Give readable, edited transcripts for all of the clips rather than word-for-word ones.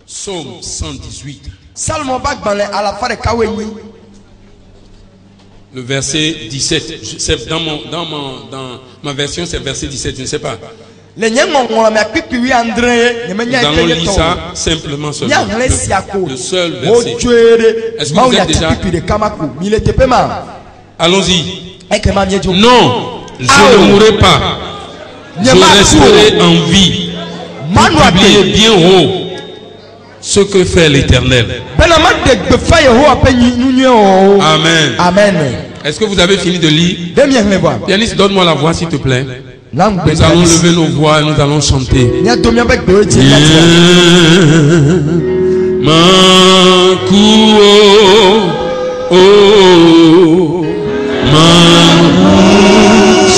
Psaume 118. Le verset 17. Dans ma version, c'est verset 17. Je ne sais pas. Nous allons lire ça simplement seulement. Le seul verset. Est-ce que vous êtes déjà? Allons-y. Non, je ne mourrai pas. Je resterai en vie. Pour publier bien haut ce que fait l'Éternel. Amen. Amen. Est-ce que vous avez fini de lire? Pianiste, donne-moi la voix s'il te plaît. Nous allons lever nos voix et nous allons chanter.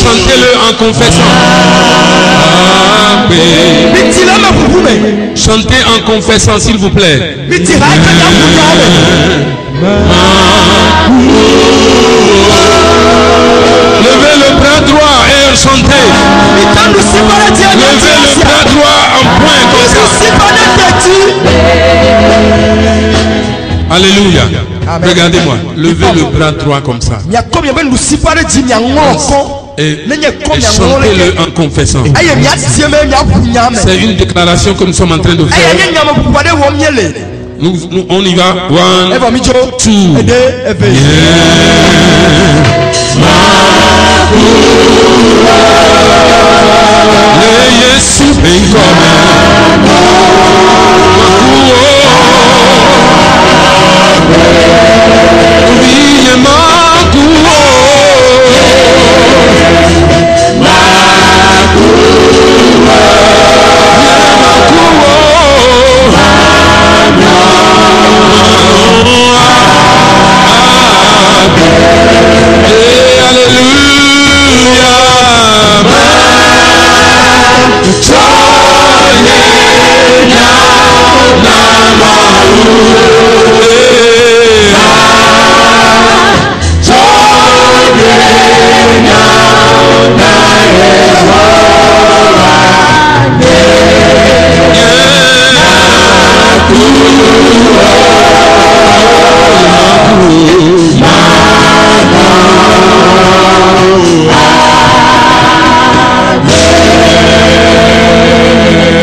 Chantez-le en confessant. Chantez en confessant s'il vous plaît. Levez le bras droit et chantez. Levez le bras droit en point comme ça. Alléluia. Regardez-moi. Levez le bras droit comme ça. Et chantez-le en confessant. C'est une déclaration que nous sommes en train de faire. On y va. 1, 2,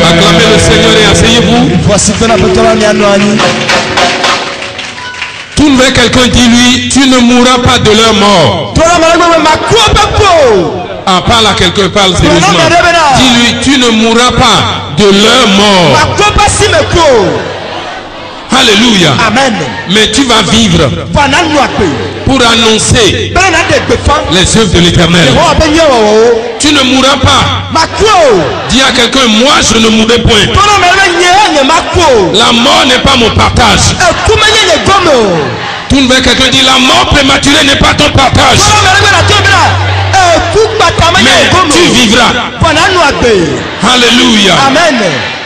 acclamez le Seigneur et asseyez-vous. Tourne vers quelqu'un et dis-lui, tu ne mourras pas de leur mort. Ah, parle à quelqu'un, parle sérieusement. Dis-lui, tu ne mourras pas de leur mort. Alléluia. Amen. Mais tu vas vivre pour annoncer les œuvres de l'Éternel. Tu ne mourras pas. Dis à quelqu'un, moi je ne mourrai point. La mort n'est pas mon partage. Tourne vers quelqu'un, dis la mort prématurée n'est pas ton partage. Mais tu vivras. Alléluia. Amen.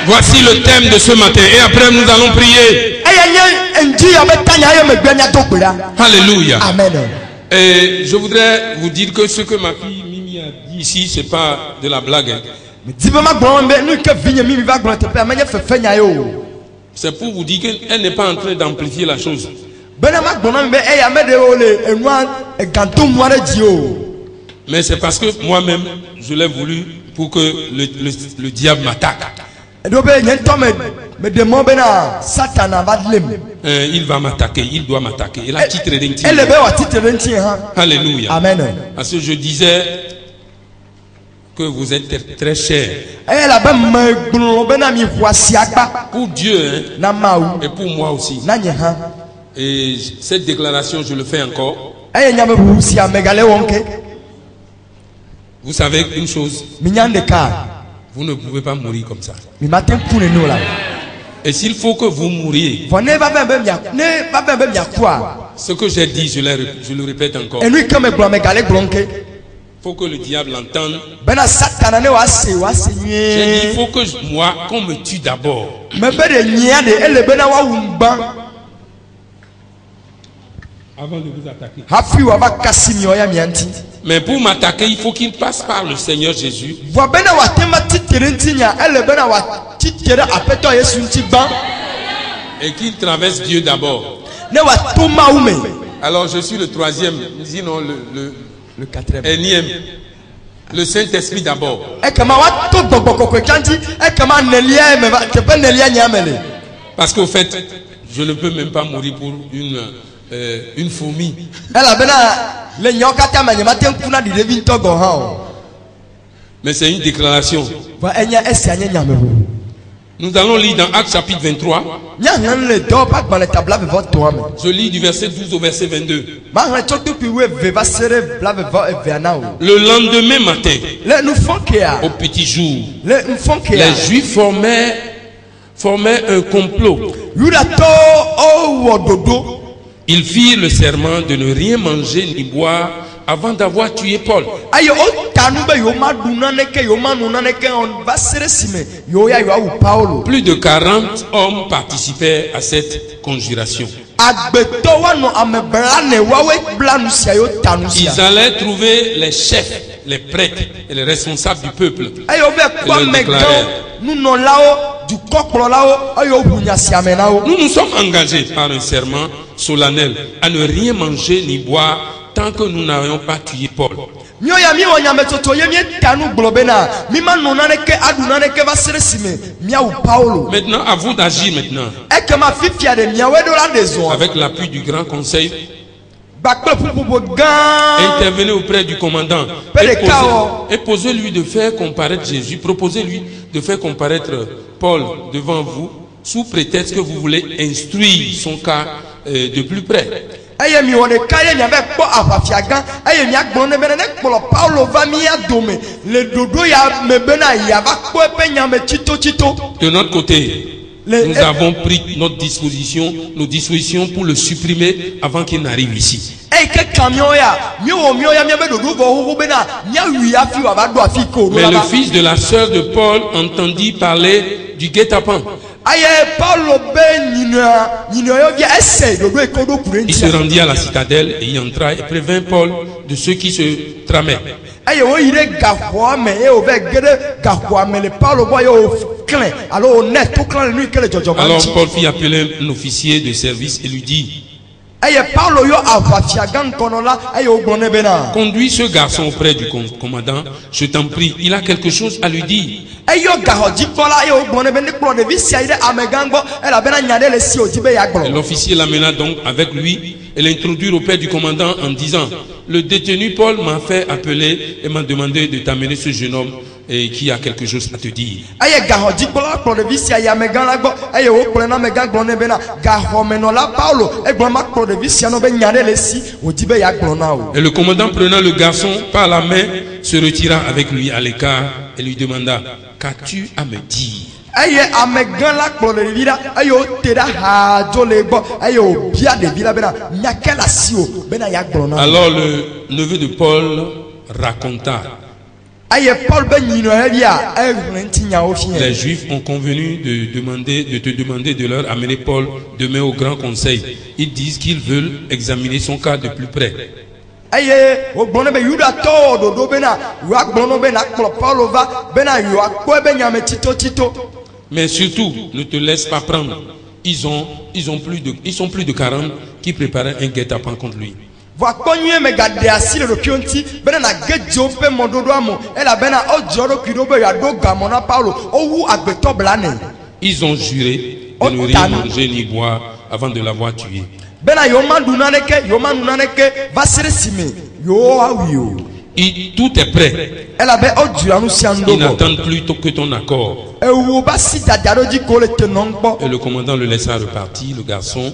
Voici le thème de ce matin. Et après nous allons prier. Alléluia. Amen. Et je voudrais vous dire que ce que ma fille Mimi a dit ici, c'est pas de la blague. C'est pour vous dire qu'elle n'est pas en train d'amplifier la chose. Mais c'est parce que moi-même, je l'ai voulu pour que le diable m'attaque. Il va m'attaquer, il doit m'attaquer. Il a titré d'un titre. Alléluia. Amen. Parce que je disais que vous êtes très chers pour Dieu, hein, et pour moi aussi. Et cette déclaration, je le fais encore. Vous savez une chose, vous ne pouvez pas mourir comme ça. Et s'il faut que vous mouriez, ce que j'ai dit, je le répète encore. Il faut que le diable l'entende. J'ai dit, il faut que moi, qu'on me tue d'abord. Avant de vous attaquer. Mais pour m'attaquer, il faut qu'il passe par le Seigneur Jésus. Et qu'il traverse Dieu d'abord. Alors je suis le troisième, sinon le quatrième. Énième. Le Saint-Esprit d'abord. Parce qu'au fait, je ne peux même pas mourir pour une fourmi. Mais c'est une déclaration. Nous allons lire dans Actes chapitre 23. Je lis du verset 12 au verset 22. Le lendemain matin, au petit jour, les Juifs formaient un complot. Ils firent le serment de ne rien manger ni boire avant d'avoir tué Paul. Plus de 40 hommes participaient à cette conjuration. Ils allaient trouver les chefs, les prêtres et les responsables du peuple. Et leur déclarèrent: nous nous sommes engagés par un serment solennel à ne rien manger ni boire tant que nous n'aurions pas tué Paul. Maintenant, à vous d'agir maintenant. Avec l'appui du grand conseil, intervenez auprès du commandant et posez-lui de faire comparaître Jésus. Proposez-lui de faire comparaître Paul devant vous sous prétexte que vous voulez instruire son cas de plus près. De notre côté, nous avons pris nos dispositions pour le supprimer avant qu'il n'arrive ici. Mais le fils de la sœur de Paul entendit parler du guet-apens. Il se rendit à la citadelle et y entra et prévint Paul de ceux qui se tramaient. Alors Paul fit appeler un officier de service et lui dit: conduis ce garçon auprès du commandant, je t'en prie, il a quelque chose à lui dire. L'officier l'amena donc avec lui et l'introduit auprès du commandant en disant: le détenu Paul m'a fait appeler et m'a demandé de t'amener ce jeune homme et qui a quelque chose à te dire. Et le commandant, prenant le garçon par la main, se retira avec lui à l'écart et lui demanda: qu'as-tu à me dire? Alors le neveu de Paul raconta: les Juifs ont convenu de te demander de leur amener Paul demain au grand conseil. Ils disent qu'ils veulent examiner son cas de plus près. Mais surtout, ne te laisse pas prendre. Ils sont plus de 40 qui préparaient un guet-apens contre lui. Ils ont juré de ne rien manger ni boire avant de l'avoir tué. Tout est prêt. Ils n'attendent plus que ton accord. Et le commandant le laissa repartir, le garçon.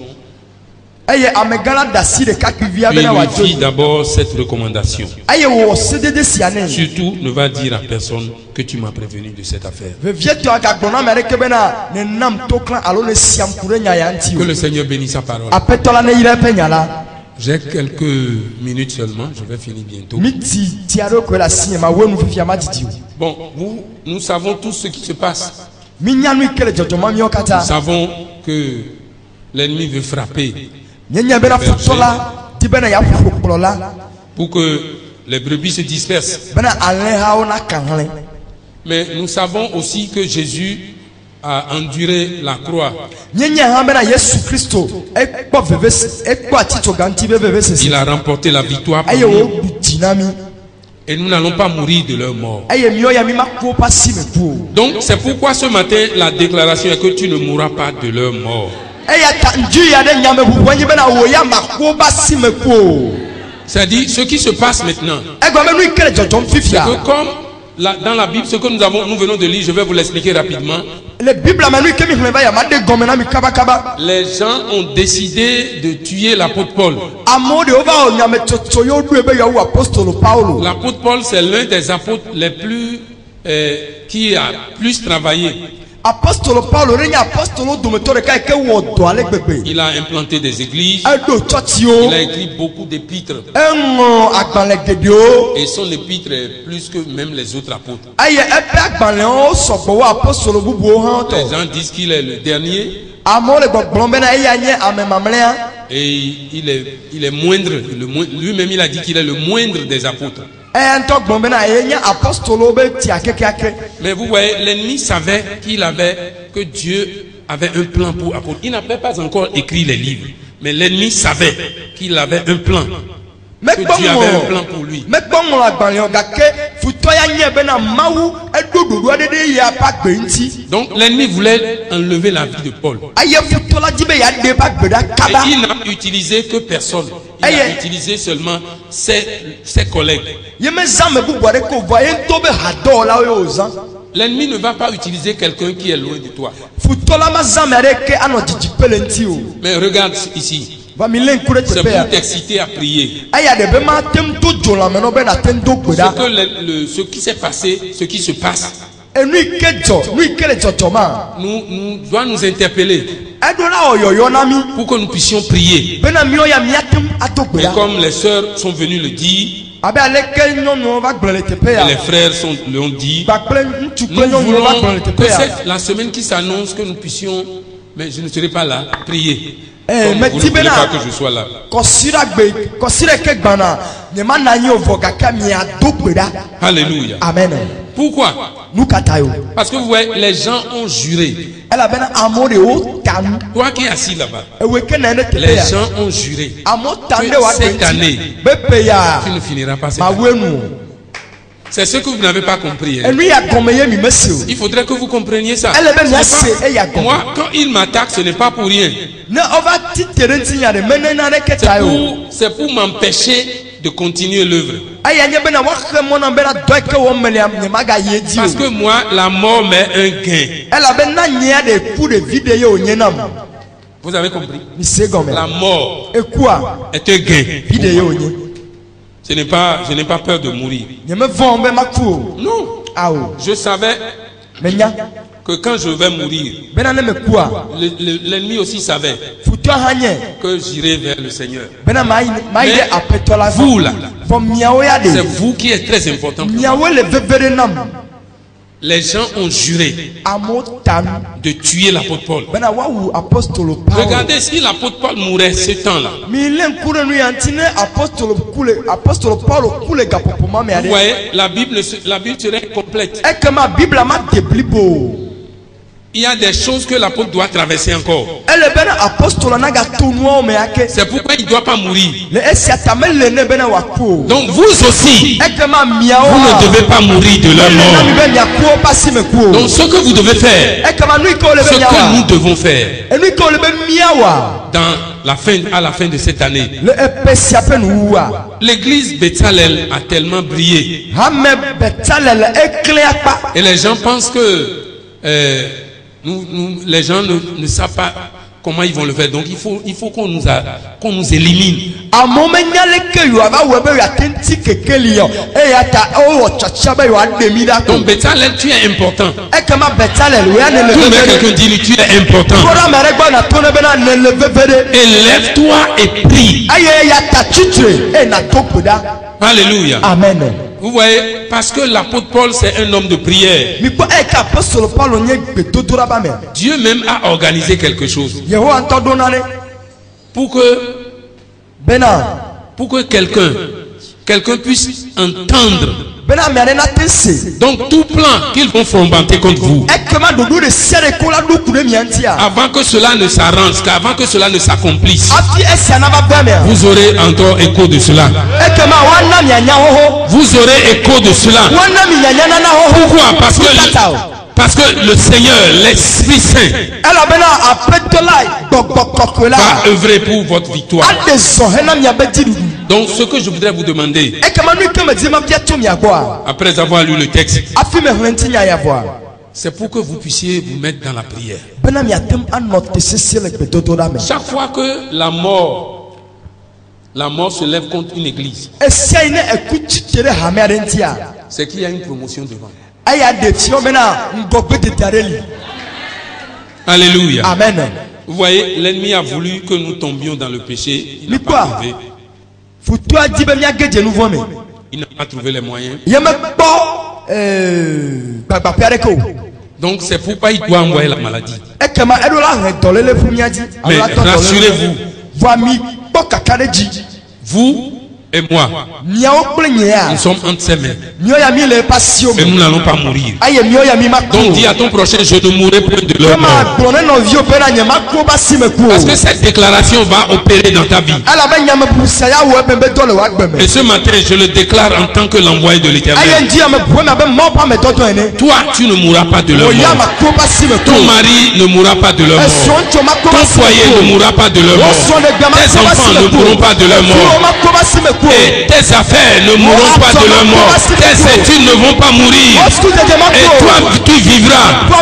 Puis il lui fit d'abord cette recommandation: surtout ne va dire à personne que tu m'as prévenu de cette affaire. Que le Seigneur bénisse sa parole. J'ai quelques minutes seulement, je vais finir bientôt. Bon, nous savons tout ce qui se passe. Nous savons que l'ennemi veut frapper pour que les brebis se dispersent. Mais nous savons aussi que Jésus a enduré la croix. Il a remporté la victoire pour nous. Et nous n'allons pas mourir de leur mort. Donc c'est pourquoi ce matin la déclaration est que tu ne mourras pas de leur mort. C'est-à-dire ce qui se passe maintenant. C'est que comme dans la Bible, ce que nous venons de lire, je vais vous l'expliquer rapidement. Les gens ont décidé de tuer l'apôtre Paul. L'apôtre Paul, c'est l'un des apôtres les plus qui a plus travaillé. Il a implanté des églises. Il a écrit beaucoup d'épîtres. Et son épître est plus que même les autres apôtres. Les gens disent qu'il est le dernier. Et il est moindre. Lui-même il a dit qu'il est le moindre des apôtres. Mais vous voyez, l'ennemi savait que Dieu avait un plan pour apôtre. Il n'avait pas encore écrit les livres, mais l'ennemi savait qu'il avait un plan. Que Dieu avait un plan pour lui. Donc l'ennemi voulait enlever la vie de Paul. Et il n'a utilisé que personne. Il a utilisé seulement ses collègues. L'ennemi ne va pas utiliser quelqu'un qui est loin de toi. Mais regarde ici. C'est pour t'exciter à prier. Ce qui s'est passé, ce qui se passe, doit nous interpeller pour que nous puissions prier. Et comme les sœurs sont venues le dire, et les frères l'ont dit, nous voulons que la semaine qui s'annonce, que nous puissions, mais je ne serai pas là, prier. Vous ne voulez pas que je sois là. Alléluia. Amen. Pourquoi? Parce que vous voyez, les gens ont juré. Toi qui es assis là-bas, les gens ont juré que cette année, tu ne finiras pas cette année. C'est ce que vous n'avez pas compris. Hein. Il faudrait que vous compreniez ça. Moi, quand il m'attaque, ce n'est pas pour rien. C'est pour m'empêcher de continuer l'œuvre. Parce que moi, la mort m'est un gain. Vous avez compris? La mort est un gain. Je n'ai pas peur de mourir. Non. Je savais que quand je vais mourir, l'ennemi aussi savait que j'irai vers le Seigneur. Mais vous là, c'est vous qui êtes très important pour moi. Les gens ont juré de tuer l'apôtre Paul. Regardez, si l'apôtre Paul mourait ce temps-là, vous voyez, la Bible serait complète. Il y a des choses que l'apôtre doit traverser encore. C'est pourquoi il ne doit pas mourir. Donc vous aussi, vous ne devez pas mourir de leur mort. Donc ce que vous devez faire, ce que nous devons faire à la fin de cette année, l'église Betsalel a tellement brillé. Et les gens pensent que les gens ne savent pas comment ils vont le faire. Donc il faut qu'on nous élimine. Donc Betsalel, tu es important. Tout quelqu'un dit tu es important. Élève-toi et prie. Alléluia. Amen. Vous voyez, parce que l'apôtre Paul c'est un homme de prière. Dieu même a organisé quelque chose pour que quelqu'un puisse entendre Donc tout plan qu'ils vont fomenter contre vous, avant que cela ne s'arrange, avant que cela ne s'accomplisse, vous aurez encore écho de cela. Vous aurez écho de cela. Pourquoi? Parce que le Seigneur, l'Esprit Saint, va œuvrer pour votre victoire. Donc ce que je voudrais vous demander, après avoir lu le texte, c'est pour que vous puissiez vous mettre dans la prière. Chaque fois que la mort se lève contre une église, c'est qu'il y a une promotion devant. Alléluia. Amen. Vous voyez, l'ennemi a voulu que nous tombions dans le péché. Il n'a pas trouvé. Il n'a pas trouvé les moyens. Donc c'est pourquoi il doit envoyer la maladie. Mais rassurez-vous, vous et moi, nous sommes entre ses mains. Et nous n'allons pas mourir. Donc dis à ton prochain, je ne mourrai point de leur mort. Parce que cette déclaration va opérer dans ta vie. Et ce matin, je le déclare en tant que l'envoyé de l'Éternel. Toi, tu ne mourras pas de leur mort. Ton mari ne mourra pas de leur mort. Ton foyer ne mourra pas de leur mort. Tes enfants ne mourront pas de leur mort. Et tes affaires ne mourront pas de leur mort. Tes études ne vont pas mourir. Et toi, tu vivras pour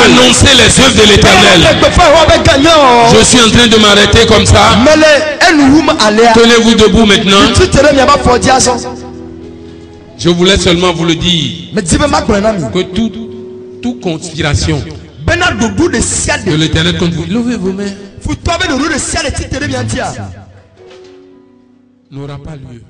annoncer les œuvres de l'Éternel. Je suis en train de m'arrêter comme ça. Tenez-vous debout maintenant. Je voulais seulement vous le dire, que toute conspiration de l'Éternel contre vous, levez vos mains, n'aura pas lieu.